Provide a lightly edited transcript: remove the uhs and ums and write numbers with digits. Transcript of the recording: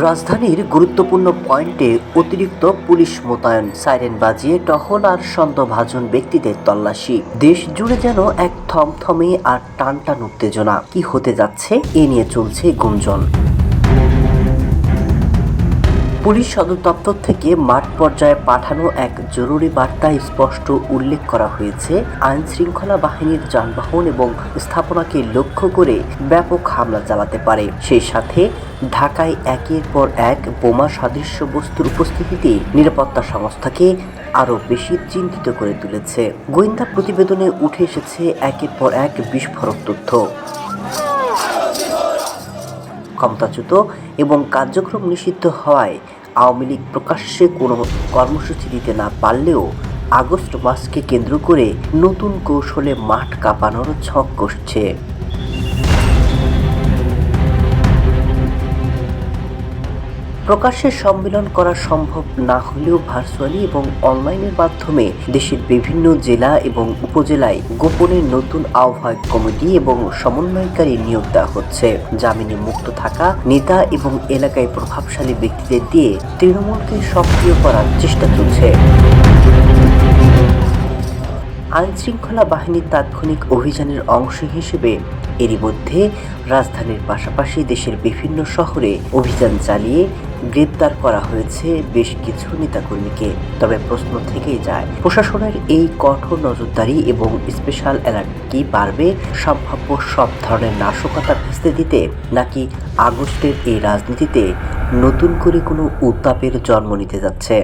রাজধানীর গুরুত্বপূর্ণ পয়েন্টে অতিরিক্ত পুলিশ মোতায়েন, সাইরেন বাজিয়ে টহল আর সন্দেহভাজন ব্যক্তিদের তল্লাশি। দেশ জুড়ে যেন এক থমথমে আর টানটান উত্তেজনা। কি হতে যাচ্ছে এ নিয়ে চলছে গুঞ্জন। পুলিশ সদর দপ্তর থেকে মাঠ পর্যায়ে পাঠানো এক জরুরি বার্তায় স্পষ্ট উল্লেখ করা হয়েছে, আইন শৃঙ্খলা বাহিনীর যানবাহন এবং স্থাপনাকে লক্ষ্য করে ব্যাপক হামলা চালাতে পারে। সেই সাথে ঢাকায় একের পর এক বোমা সাদৃশ্য বস্তুর উপস্থিতিতে নিরাপত্তা সংস্থাকে আরও বেশি চিন্তিত করে তুলেছে। গোয়েন্দা প্রতিবেদনে উঠে এসেছে একের পর এক বিস্ফোরক তথ্য। ক্ষমতাচ্যুত এবং কার্যক্রম নিষিদ্ধ হওয়ায় আওয়ামী লীগ প্রকাশ্যে কোনো কর্মসূচি দিতে না পারলেও আগস্ট মাসকে কেন্দ্র করে নতুন কৌশলে মাঠ কাঁপানোর ছক কষছে। প্রকাশ্যে সম্মেলন করা সম্ভব না হলেও ভার্চুয়ালি এবং অনলাইনের মাধ্যমে দেশের বিভিন্ন জেলা এবং উপজেলায় গোপনে নতুন আহ্বায়ক কমিটি এবং সমন্বয়কারী নিয়োগ দেওয়া হচ্ছে। জামিনে মুক্ত থাকা নেতা এবং এলাকায় প্রভাবশালী ব্যক্তিদের দিয়ে তৃণমূলকে সক্রিয় করার চেষ্টা চলছে। আইন শৃঙ্খলা বাহিনীর তাৎক্ষণিক অভিযানের অংশ হিসেবে এরই মধ্যে রাজধানীর পাশাপাশি দেশের বিভিন্ন শহরে অভিযান চালিয়ে গ্রেপ্তার করা হয়েছে বেশ কিছু নেতাকর্মীকে। তবে প্রশ্ন থেকেই যায়, প্রশাসনের এই কঠোর নজরদারি এবং স্পেশাল অ্যালার্ট কি পারবে সম্ভাব্য সব ধরনের নাশকতা ভেস্তে দিতে, নাকি আগস্টের এই রাজনীতিতে নতুন করে কোনো উত্তাপের জন্ম নিতে যাচ্ছে?